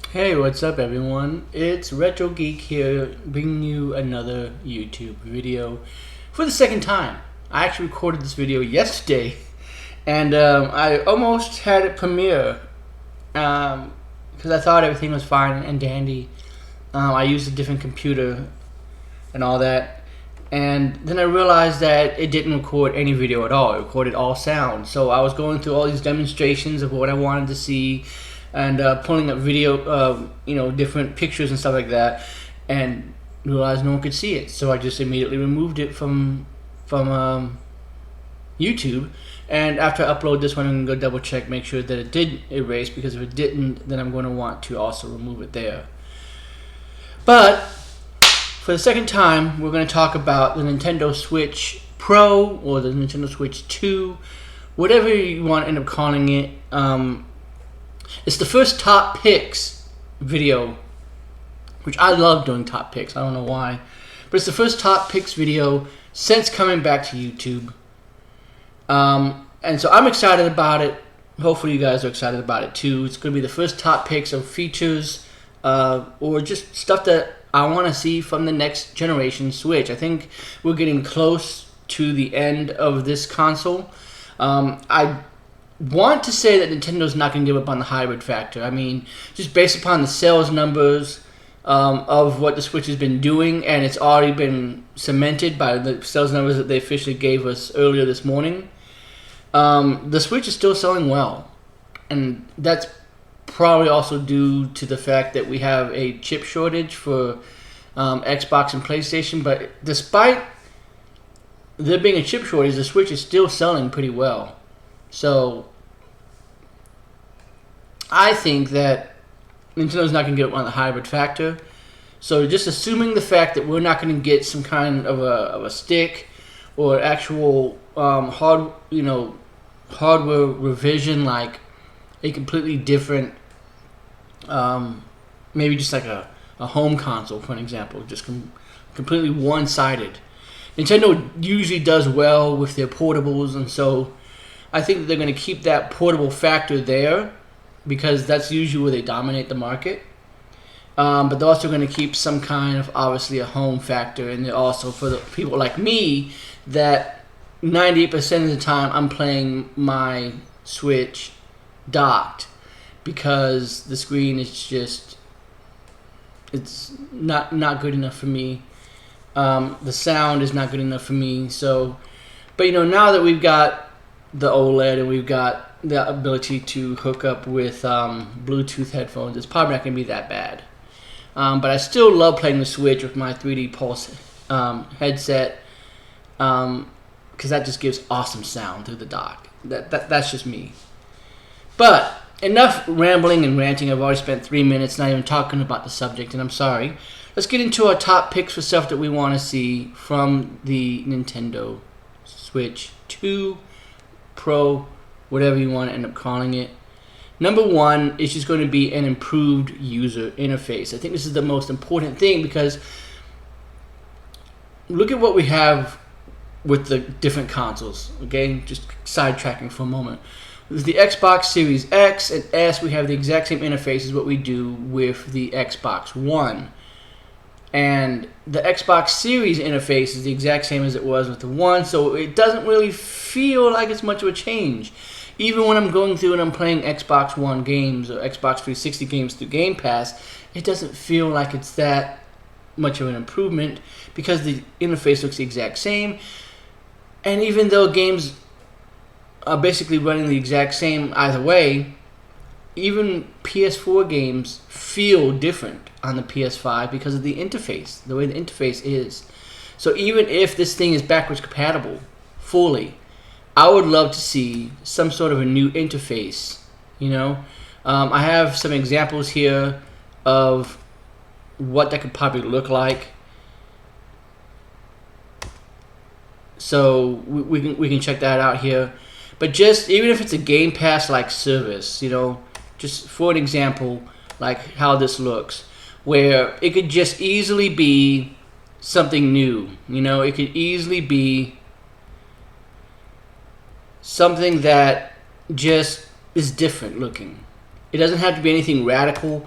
Hey, what's up everyone? It's Retro Geek here, bringing you another YouTube video for the second time. I actually recorded this video yesterday, and I almost had it premiere because I thought everything was fine and dandy. I used a different computer and all that, and then I realized that it didn't record any video at all. It recorded all sound. So I was going through all these demonstrations of what I wanted to see, and pulling up video, different pictures and stuff like that, and realized no one could see it. So I just immediately removed it from YouTube. And after I upload this one, I'm gonna go double check, make sure that it did erase, because if it didn't, then I'm going to want to also remove it there. But for the second time, we're going to talk about the Nintendo Switch Pro or the Nintendo Switch 2, whatever you want to end up calling it. It's the first top picks video, which I love doing top picks. I don't know why, but it's the first top picks video since coming back to YouTube. And so I'm excited about it. Hopefully you guys are excited about it too. It's going to be the first top picks of features or just stuff that I want to see from the next generation Switch. I think we're getting close to the end of this console. I want to say that Nintendo's not going to give up on the hybrid factor. I mean, just based upon the sales numbers of what the Switch has been doing, and it's already been cemented by the sales numbers that they officially gave us earlier this morning, the Switch is still selling well. And that's probably also due to the fact that we have a chip shortage for Xbox and PlayStation. But despite there being a chip shortage, the Switch is still selling pretty well. So I think that Nintendo's not going to get on the hybrid factor. So just assuming the fact that we're not going to get some kind of a stick or actual hardware revision, like a completely different, maybe just like a home console, for an example, just completely one-sided. Nintendo usually does well with their portables, and so I think that they're going to keep that portable factor there because that's usually where they dominate the market. But they're also going to keep some kind of, obviously, a home factor. And they're also, for the people like me, that 98% of the time I'm playing my Switch docked because the screen is just, it's not good enough for me. The sound is not good enough for me. So, but now that we've got the OLED and we've got the ability to hook up with Bluetooth headphones, it's probably not going to be that bad. But I still love playing the Switch with my 3D Pulse headset because that just gives awesome sound through the dock. That's just me. But enough rambling and ranting. I've already spent 3 minutes not even talking about the subject, and I'm sorry. Let's get into our top picks for stuff that we want to see from the Nintendo Switch 2 Pro, whatever you want to end up calling it. Number one is just going to be an improved user interface. I think this is the most important thing because look at what we have with the different consoles. Okay, just sidetracking for a moment. With the Xbox Series X and S, we have the exact same interface as what we do with the Xbox One. And the Xbox Series interface is the exact same as it was with the One, so it doesn't really feel like it's much of a change. Even when I'm going through and I'm playing Xbox One games or Xbox 360 games through Game Pass, it doesn't feel like it's that much of an improvement because the interface looks the exact same. And even though games are basically running the exact same either way, even PS4 games feel different on the PS5 because of the interface, the way the interface is. So even if this thing is backwards compatible fully, I would love to see some sort of a new interface. I have some examples here of what that could probably look like. So we can check that out here. But just even if it's a Game Pass like service, just for an example, like how this looks, where it could just easily be something new. It could easily be something that just is different looking. It doesn't have to be anything radical,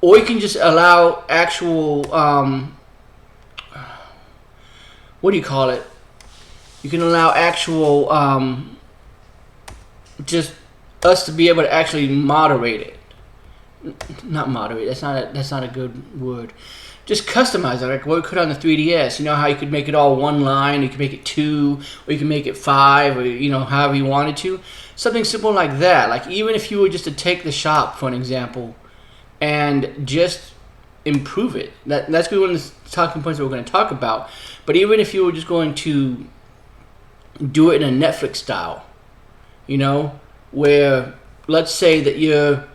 or you can just allow actual what do you call it? You can allow actual just us to be able to actually moderate it. Not moderate. That's not a good word. Just customize it, like what we could on the 3DS. You know how you could make it all one line, you could make it 2, or you can make it 5, or however you wanted to. Something simple like that. Like even if you were just to take the shop for an example, and just improve it. That's going to be one of the talking points that we're going to talk about. But even if you were just going to do it in a Netflix style, where let's say that you're,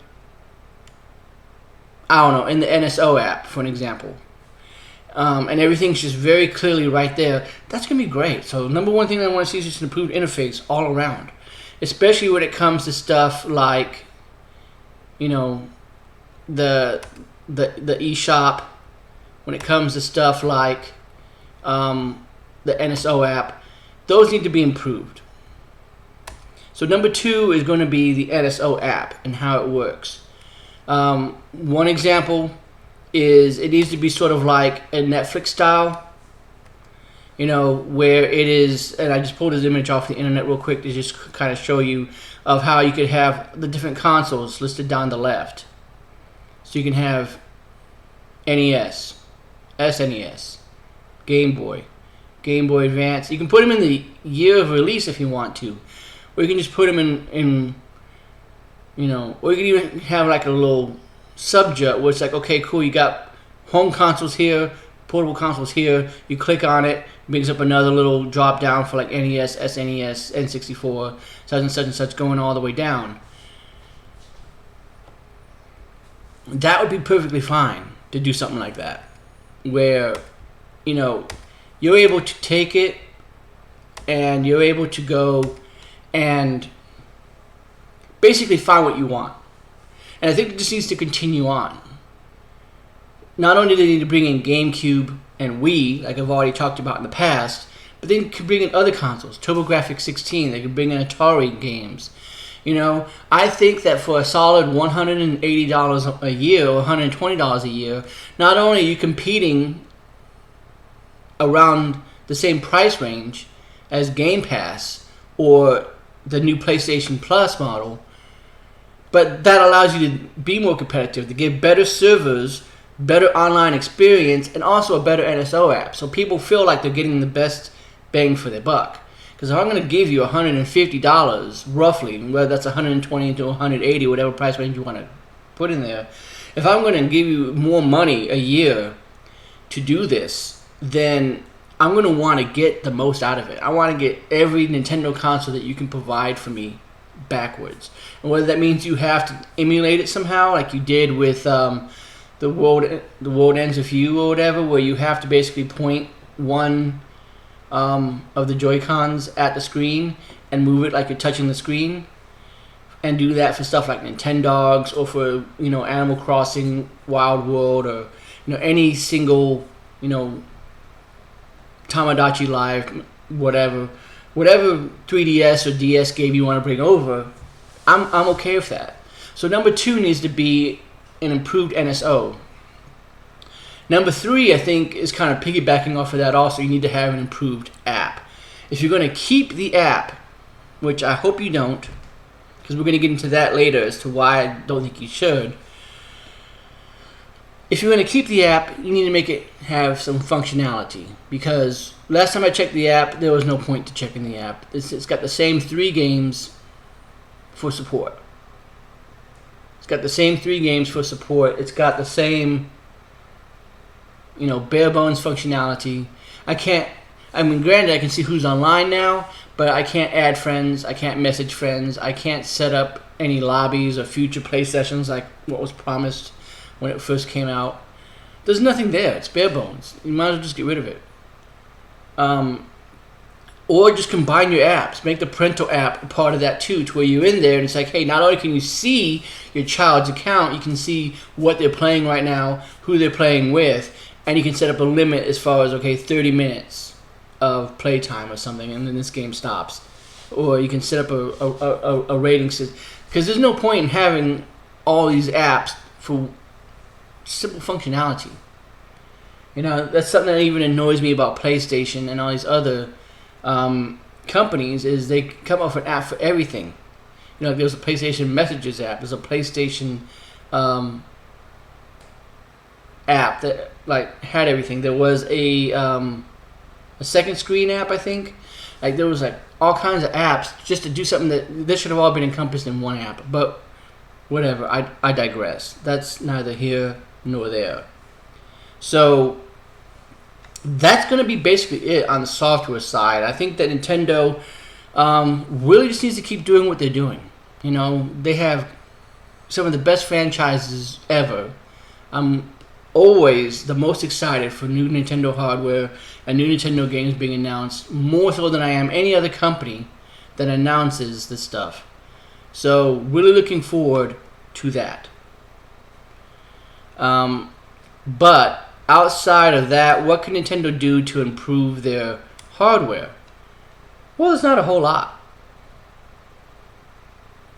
I don't know, in the NSO app for an example. And everything's just very clearly right there. That's going to be great. So number one thing I want to see is just an improved interface all around. Especially when it comes to stuff like, the eShop, when it comes to stuff like the NSO app. Those need to be improved. So number 2 is going to be the NSO app and how it works. One example is it needs to be sort of like a Netflix style, where it is, and I just pulled this image off the internet real quick to just kind of show you of how you could have the different consoles listed down the left. So you can have NES, SNES, Game Boy, Game Boy Advance. You can put them in the year of release if you want to, or you can just put them in or you can even have like a little subject where it's like, okay, cool, you got home consoles here, portable consoles here. You click on it, it brings up another little drop down for like NES, SNES, N64, such and such and such, going all the way down. That would be perfectly fine to do something like that, where you're able to take it and you're able to go and basically find what you want. And I think it just needs to continue on. Not only do they need to bring in GameCube and Wii, like I've already talked about in the past, but they can bring in other consoles, TurboGrafx 16. They can bring in Atari games. I think that for a solid $180 a year or $120 a year, not only are you competing around the same price range as Game Pass or the new PlayStation Plus model, but that allows you to be more competitive, to give better servers, better online experience, and also a better NSO app. So people feel like they're getting the best bang for their buck. Because if I'm going to give you $150, roughly, whether that's $120 to $180, whatever price range you want to put in there, if I'm going to give you more money a year to do this, then I'm going to want to get the most out of it. I want to get every Nintendo console that you can provide for me backwards. And whether that means you have to emulate it somehow, like you did with the World Ends With You or whatever, where you have to basically point one of the Joy-Cons at the screen and move it like you're touching the screen, and do that for stuff like Nintendogs or for Animal Crossing Wild World, or any single Tamagotchi Live, whatever 3DS or DS game you want to bring over. I'm okay with that. So number 2 needs to be an improved NSO. Number 3, I think, is kind of piggybacking off of that also. You need to have an improved app. If you're going to keep the app, which I hope you don't, because we're going to get into that later as to why I don't think you should. If you're going to keep the app, you need to make it have some functionality. Because last time I checked the app, there was no point to checking the app. It's got the same 3 games for support. It's got the same 3 games for support. It's got the same bare bones functionality. Granted, I can see who's online now, but I can't add friends, I can't message friends, I can't set up any lobbies or future play sessions like what was promised when it first came out. There's nothing there. It's bare bones. You might as well just get rid of it. Or just combine your apps. Make the parental app a part of that too, to where you're in there and it's like, hey, not only can you see your child's account, you can see what they're playing right now, who they're playing with, and you can set up a limit as far as, 30 minutes of playtime or something, and then this game stops. Or you can set up a rating system. Because there's no point in having all these apps for simple functionality. You know, that's something that even annoys me about PlayStation and all these other companies, is they come up with an app for everything. You know, there's a PlayStation Messages app. There's a PlayStation app that like had everything. There was a second screen app, I think. Like there was like all kinds of apps just to do something that this should have all been encompassed in one app. But whatever, I digress. That's neither here nor there. So that's going to be basically it on the software side. I think that Nintendo really just needs to keep doing what they're doing. You know, they have some of the best franchises ever. I'm always the most excited for new Nintendo hardware and new Nintendo games being announced, more so than I am any other company that announces this stuff. So really looking forward to that. But outside of that, what can Nintendo do to improve their hardware? Well, it's not a whole lot.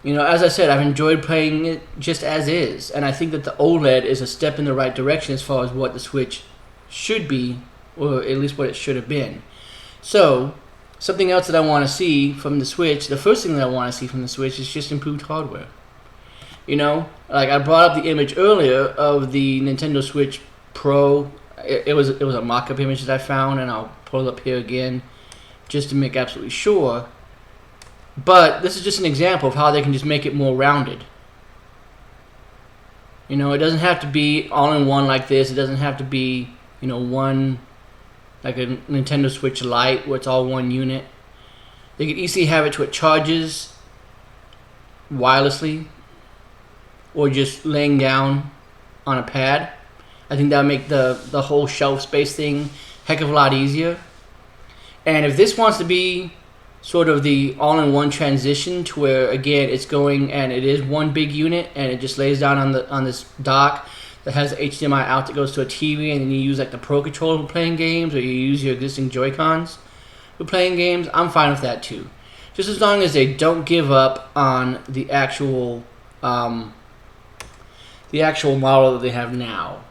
You know, as I said, I've enjoyed playing it just as is, and I think that the OLED is a step in the right direction as far as what the Switch should be, or at least what it should have been. So, something else that I want to see from the Switch, the first thing that I want to see from the Switch is just improved hardware. You know, like I brought up the image earlier of the Nintendo Switch Pro. It was a mock-up image that I found, and I'll pull it up here again just to make absolutely sure. But this is just an example of how they can just make it more rounded. You know, it doesn't have to be all-in-one like this. It doesn't have to be, you know, one, like a Nintendo Switch Lite where it's all one unit. They could easily have it to it charges wirelessly or just laying down on a pad. I think that would make the whole shelf space thing a heck of a lot easier. And if this wants to be sort of the all-in-one transition to where, again, it's going and it is one big unit and it just lays down on this dock that has HDMI out that goes to a TV, and then you use like the Pro Controller for playing games, or you use your existing Joy-Cons for playing games, I'm fine with that too. Just as long as they don't give up on the actual model that they have now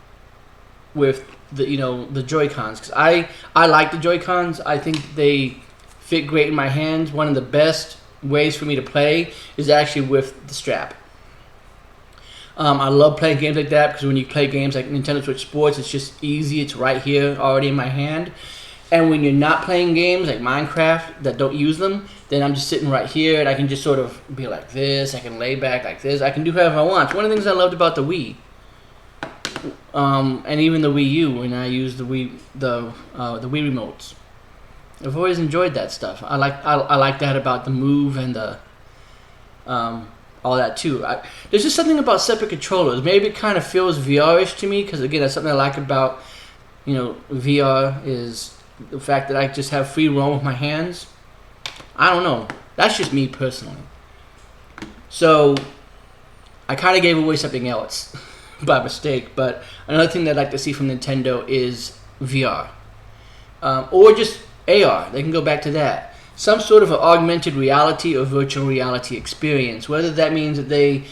with the Joy-Cons, because I like the Joy-Cons. I think they fit great in my hands. One of the best ways for me to play is actually with the strap. I love playing games like that because when you play games like Nintendo Switch Sports, it's just easy. It's right here already in my hand. And when you're not playing games like Minecraft that don't use them, then I'm just sitting right here and I can just sort of be like this. I can lay back like this. I can do whatever I want. It's one of the things I loved about the Wii. And even the Wii U, when I use the Wii remotes. I've always enjoyed that stuff. I like that about the Move and the all that too. There's just something about separate controllers. Maybe it kind of feels VR-ish to me because, again, that's something I like about VR is the fact that I just have free roam with my hands. I don't know. That's just me personally. So I kind of gave away something else by mistake. But another thing that I'd like to see from Nintendo is VR, or just AR. They can go back to that. Some sort of an augmented reality or virtual reality experience. Whether that means that they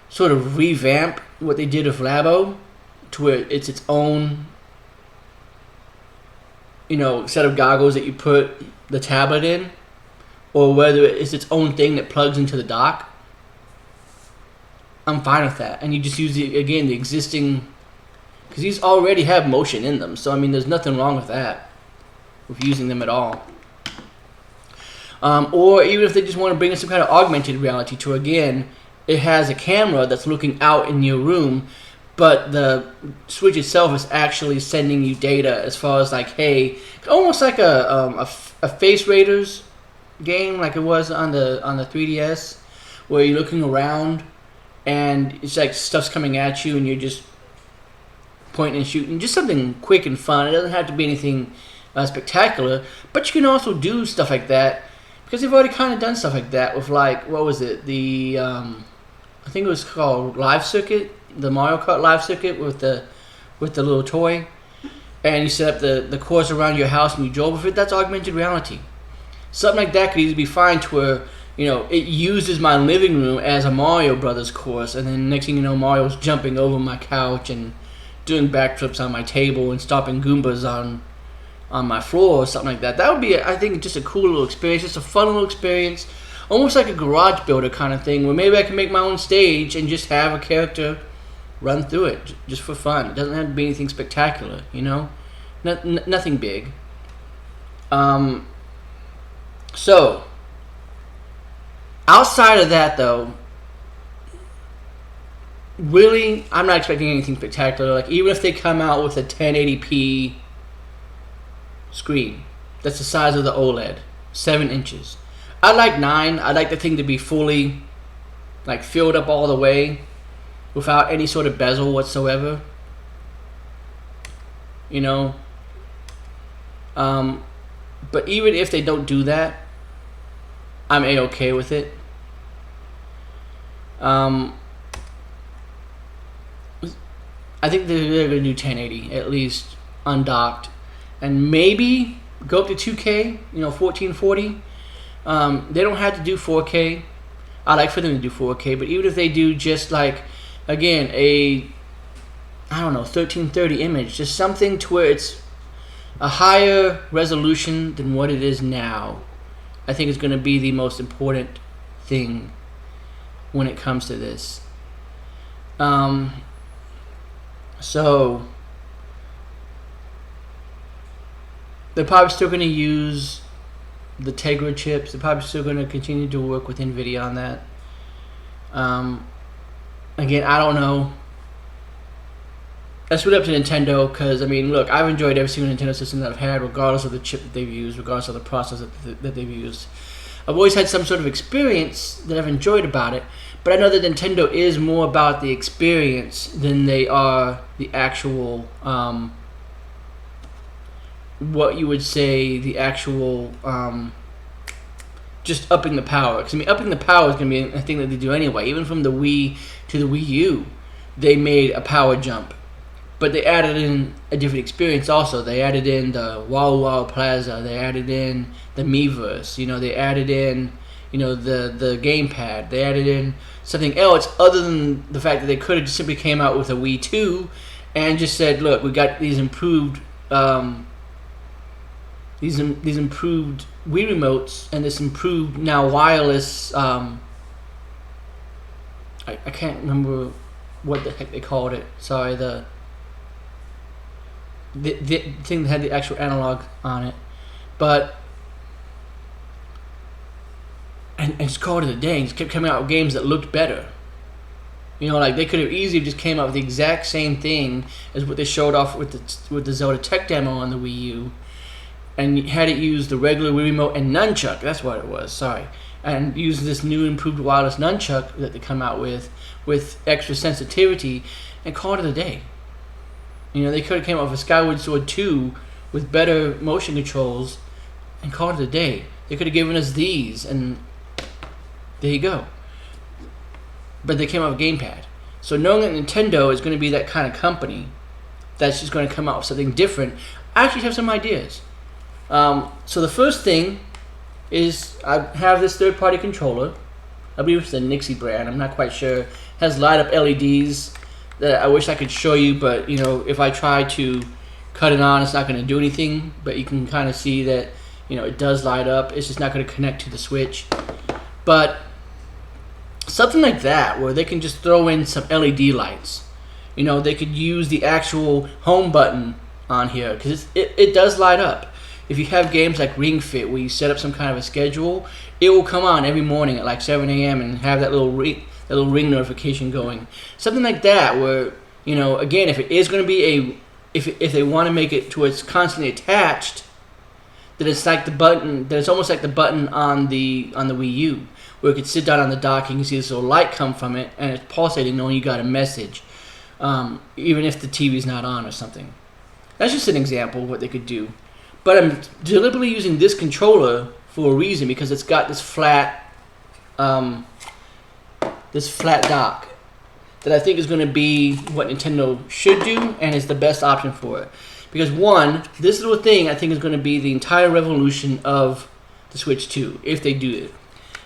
sort of revamp what they did with Labo to where it's its own, set of goggles that you put the tablet in, or whether it's its own thing that plugs into the dock. I'm fine with that. And you just use the existing, because these already have motion in them. So, there's nothing wrong with that, with using them at all. Or even if they just want to bring in some kind of augmented reality to, again, it has a camera that's looking out in your room, but the Switch itself is actually sending you data as far as like, hey, almost like a Face Raiders game, like it was on the 3DS, where you're looking around and it's like stuff's coming at you and you're just pointing and shooting. Just something quick and fun. It doesn't have to be anything spectacular, but you can also do stuff like that because they've already kind of done stuff like that with, like, what was it? The I think it was called Live Circuit, the Mario Kart Live Circuit with the little toy, and you set up the course around your house and you drove with it. That's augmented reality. Something like that could easily be fine to where, you know, it uses my living room as a Mario Brothers course, and then next thing you know, Mario's jumping over my couch and doing backflips on my table and stopping Goombas on my floor or something like that. That would be, I think, just a cool little experience, just a fun little experience, almost like a garage builder kind of thing, where maybe I can make my own stage and just have a character run through it just for fun. It doesn't have to be anything spectacular, you know, nothing big. So outside of that, though, really, I'm not expecting anything spectacular. Like, even if they come out with a 1080p screen that's the size of the OLED, 7 inches. I'd like 9. I'd like the thing to be fully, like, filled up all the way without any sort of bezel whatsoever. You know? But even if they don't do that, I'm A-okay with it. I think they're going to do 1080, at least undocked. And maybe go up to 2K, you know, 1440. They don't have to do 4K. I like for them to do 4K, but even if they do just like, again, I don't know, 1330 image, just something to where it's a higher resolution than what it is now, I think is going to be the most important thing when it comes to this. So they're probably still going to use the Tegra chips. They're probably still going to continue to work with NVIDIA on that. Again, I don't know. Let's put it up to Nintendo, because, I mean, look, I've enjoyed every single Nintendo system that I've had, regardless of the chip that they've used, regardless of the process that they've used. I've always had some sort of experience that I've enjoyed about it, but I know that Nintendo is more about the experience than they are the actual, what you would say, the actual, just upping the power. Because, I mean, upping the power is going to be a thing that they do anyway. Even from the Wii to the Wii U, they made a power jump. But they added in a different experience also. They added in the Wow Wow Plaza. They added in the Miiverse. You know, they added in, you know, the gamepad. They added in something else other than the fact that they could have just simply came out with a Wii 2 and just said, look, we got these improved these improved Wii remotes and this improved now wireless. I can't remember what the heck they called it. Sorry, the thing that had the actual analog on it, but and just called it a day. And just kept coming out with games that looked better. You know, like they could have easily just came out with the exact same thing as what they showed off with the Zelda Tech demo on the Wii U, and had it use the regular Wii remote and nunchuck. That's what it was. Sorry, and use this new improved wireless nunchuck that they come out with extra sensitivity, and called it a day. You know, they could have came up with a Skyward Sword 2 with better motion controls and called it a day. They could have given us these, and there you go. But they came out with a gamepad. So knowing that Nintendo is going to be that kind of company that's just going to come out with something different, I actually have some ideas. So the first thing is I have this third-party controller. I believe it's the Nixie brand. I'm not quite sure. It has light-up LEDs that I wish I could show you, but you know, if I try to cut it on, it's not going to do anything. But you can kind of see that, you know, it does light up. It's just not going to connect to the Switch. But something like that, where they can just throw in some LED lights. You know, they could use the actual home button on here, because it does light up. If you have games like Ring Fit, where you set up some kind of a schedule, it will come on every morning at like 7 a.m. and have that little ring notification going. Something like that, where, you know, again, if it is going to be if they want to make it to where it's constantly attached, that it's like the button, that it's almost like the button on the Wii U, where you could sit down on the dock and you can see this little light come from it, and it's pulsating knowing you got a message, even if the TV's not on or something. That's just an example of what they could do. But I'm deliberately using this controller for a reason, because it's got this flat dock that I think is going to be what Nintendo should do and is the best option for it. Because one, this little thing I think is going to be the entire revolution of the Switch 2, if they do it.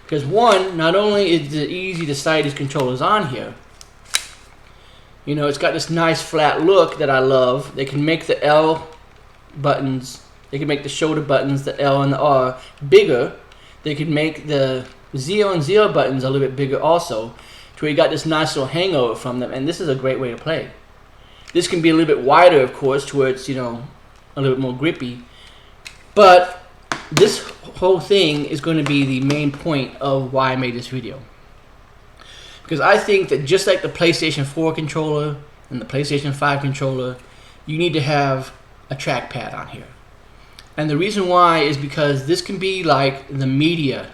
Because one, not only is it easy to slide these controllers on here, you know, it's got this nice flat look that I love. They can make the L buttons, they can make the shoulder buttons, the L and the R, bigger. They can make the Z and Z buttons a little bit bigger also, to where you got this nice little hangover from them, and this is a great way to play. This can be a little bit wider, of course, to where it's, you know, a little bit more grippy. But this whole thing is going to be the main point of why I made this video. Because I think that just like the PlayStation 4 controller and the PlayStation 5 controller, you need to have a trackpad on here. And the reason why is because this can be like the media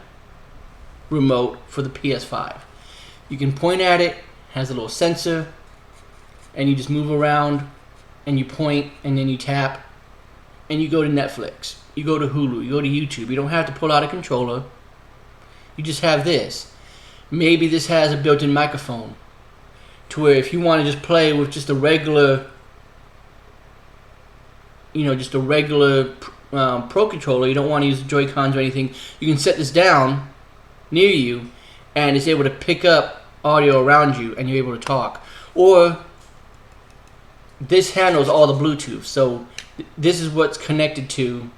remote for the PS5. You can point at it, has a little sensor, and you just move around and you point and then you tap and you go to Netflix, you go to Hulu, you go to YouTube. You don't have to pull out a controller. You just have this. Maybe this has a built-in microphone to where if you want to just play with just a regular, you know, just a regular Pro controller, you don't want to use the Joy-Cons or anything, you can set this down near you and it's able to pick up audio around you and you're able to talk. Or this handles all the Bluetooth, so this is what's connected to.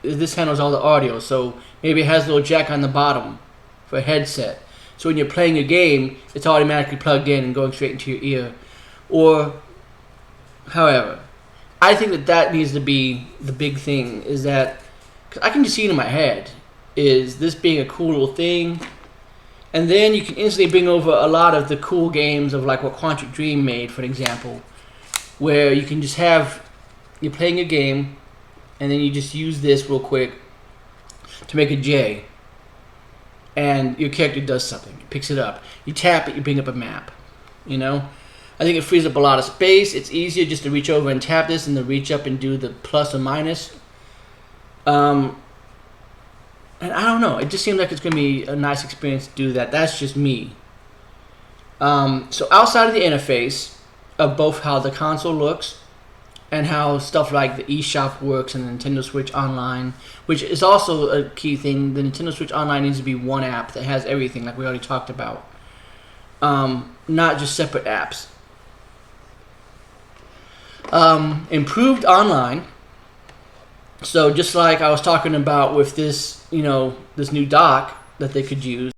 This handles all the audio, so maybe it has a little jack on the bottom for a headset. So when you're playing a game, it's automatically plugged in and going straight into your ear. Or, however, I think that that needs to be the big thing, is that, cause I can just see it in my head, is this being a cool little thing. And then you can instantly bring over a lot of the cool games of like what Quantic Dream made, for example, where you can just have, you're playing a game, and then you just use this real quick to make a J, and your character does something. It picks it up. You tap it, you bring up a map. You know, I think it frees up a lot of space. It's easier just to reach over and tap this than to reach up and do the plus or minus. And I don't know. It just seems like it's going to be a nice experience to do that. That's just me. So outside of the interface of both how the console looks and how stuff like the eShop works and the Nintendo Switch Online, which is also a key thing. The Nintendo Switch Online needs to be one app that has everything, like we already talked about. Not just separate apps. Improved online. So just like I was talking about with this, you know, this new dock that they could use.